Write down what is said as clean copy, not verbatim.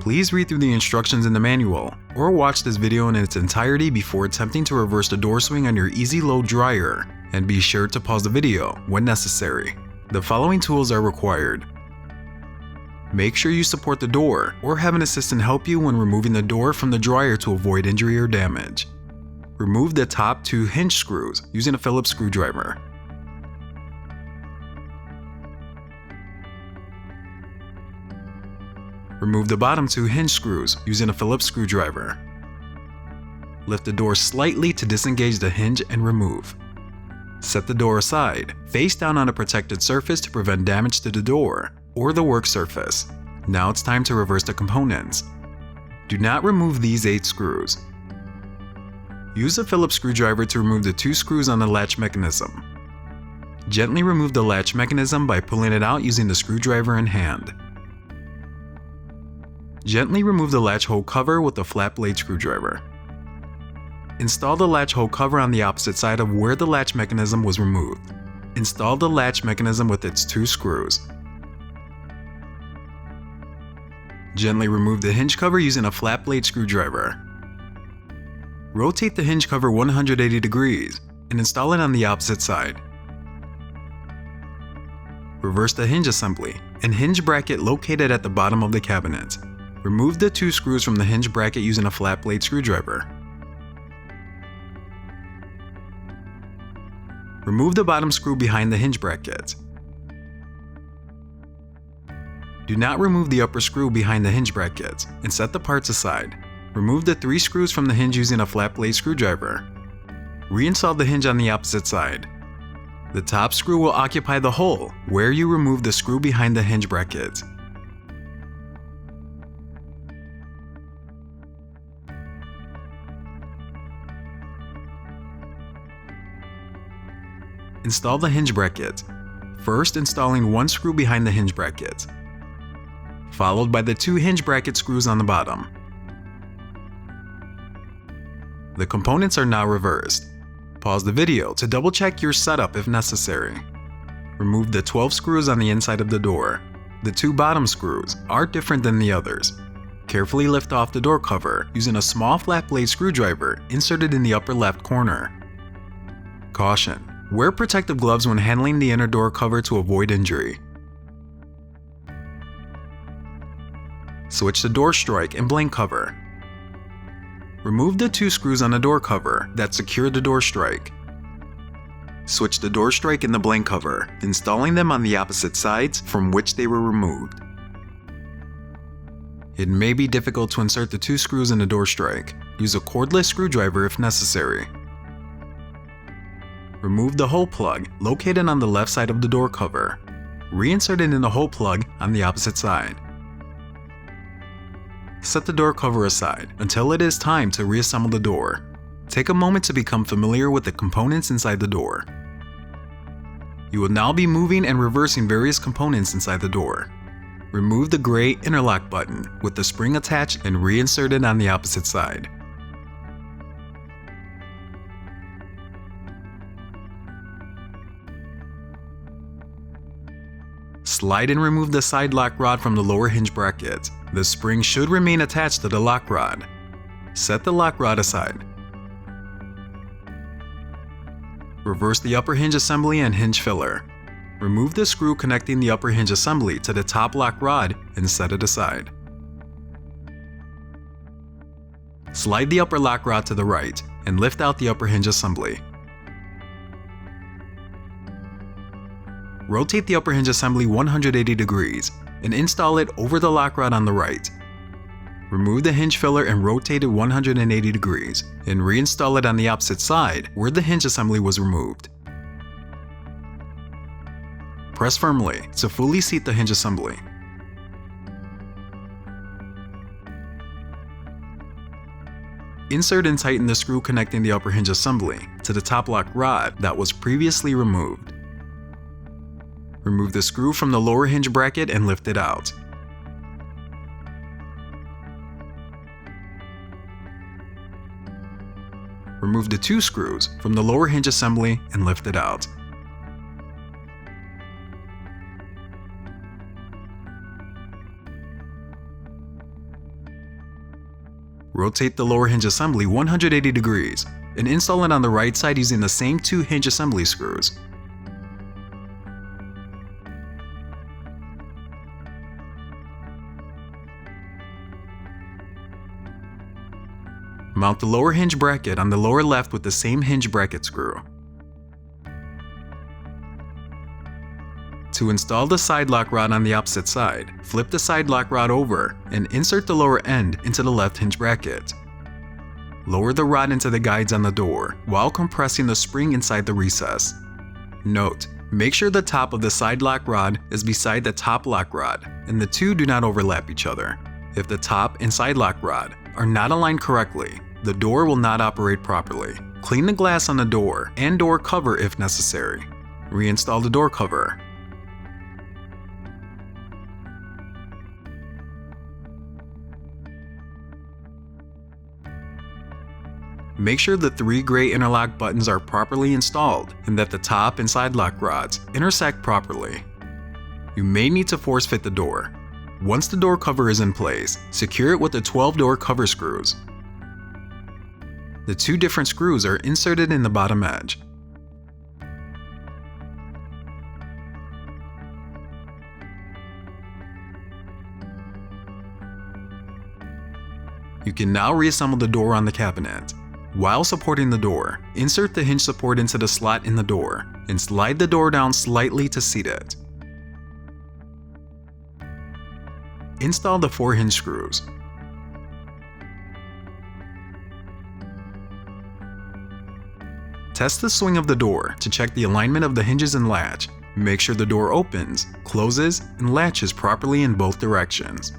Please read through the instructions in the manual, or watch this video in its entirety before attempting to reverse the door swing on your EasyLoad dryer, and be sure to pause the video when necessary. The following tools are required. Make sure you support the door or have an assistant help you when removing the door from the dryer to avoid injury or damage. Remove the top 2 hinge screws using a Phillips screwdriver. Remove the bottom 2 hinge screws using a Phillips screwdriver. Lift the door slightly to disengage the hinge and remove. Set the door aside, face down on a protected surface to prevent damage to the door or the work surface. Now it's time to reverse the components. Do not remove these 8 screws. Use a Phillips screwdriver to remove the 2 screws on the latch mechanism. Gently remove the latch mechanism by pulling it out using the screwdriver in hand. Gently remove the latch hole cover with a flat blade screwdriver. Install the latch hole cover on the opposite side of where the latch mechanism was removed. Install the latch mechanism with its 2 screws. Gently remove the hinge cover using a flat blade screwdriver. Rotate the hinge cover 180 degrees and install it on the opposite side. Reverse the hinge assembly and hinge bracket located at the bottom of the cabinet. Remove the 2 screws from the hinge bracket using a flat blade screwdriver. Remove the bottom screw behind the hinge bracket. Do not remove the upper screw behind the hinge bracket and set the parts aside. Remove the 3 screws from the hinge using a flat blade screwdriver. Reinstall the hinge on the opposite side. The top screw will occupy the hole where you removed the screw behind the hinge bracket. Install the hinge bracket, first installing 1 screw behind the hinge bracket, followed by the 2 hinge bracket screws on the bottom. The components are now reversed. Pause the video to double check your setup if necessary. Remove the 12 screws on the inside of the door. The 2 bottom screws are different than the others. Carefully lift off the door cover using a small flat blade screwdriver inserted in the upper left corner. Caution: wear protective gloves when handling the inner door cover to avoid injury. Switch the door strike and blank cover. Remove the 2 screws on the door cover that secure the door strike. Switch the door strike and the blank cover, installing them on the opposite sides from which they were removed. It may be difficult to insert the 2 screws in the door strike. Use a cordless screwdriver if necessary. Remove the hole plug located on the left side of the door cover. Reinsert it in the hole plug on the opposite side. Set the door cover aside until it is time to reassemble the door. Take a moment to become familiar with the components inside the door. You will now be moving and reversing various components inside the door. Remove the gray interlock button with the spring attached and reinsert it on the opposite side. Slide and remove the side lock rod from the lower hinge bracket. The spring should remain attached to the lock rod. Set the lock rod aside. Reverse the upper hinge assembly and hinge filler. Remove the screw connecting the upper hinge assembly to the top lock rod and set it aside. Slide the upper lock rod to the right and lift out the upper hinge assembly. Rotate the upper hinge assembly 180 degrees and install it over the lock rod on the right. Remove the hinge filler and rotate it 180 degrees and reinstall it on the opposite side where the hinge assembly was removed. Press firmly to fully seat the hinge assembly. Insert and tighten the screw connecting the upper hinge assembly to the top lock rod that was previously removed. Remove the screw from the lower hinge bracket and lift it out. Remove the 2 screws from the lower hinge assembly and lift it out. Rotate the lower hinge assembly 180 degrees and install it on the right side using the same 2 hinge assembly screws. Mount the lower hinge bracket on the lower left with the same hinge bracket screw. To install the side lock rod on the opposite side, flip the side lock rod over and insert the lower end into the left hinge bracket. Lower the rod into the guides on the door while compressing the spring inside the recess. Note: make sure the top of the side lock rod is beside the top lock rod and the two do not overlap each other. If the top and side lock rod are not aligned correctly, the door will not operate properly. Clean the glass on the door and door cover if necessary. Reinstall the door cover. Make sure the 3 gray interlock buttons are properly installed and that the top and side lock rods intersect properly. You may need to force fit the door. Once the door cover is in place, secure it with the 12 door cover screws. The 2 different screws are inserted in the bottom edge. You can now reassemble the door on the cabinet. While supporting the door, insert the hinge support into the slot in the door and slide the door down slightly to seat it. Install the 4 hinge screws. Test the swing of the door to check the alignment of the hinges and latch. Make sure the door opens, closes, and latches properly in both directions.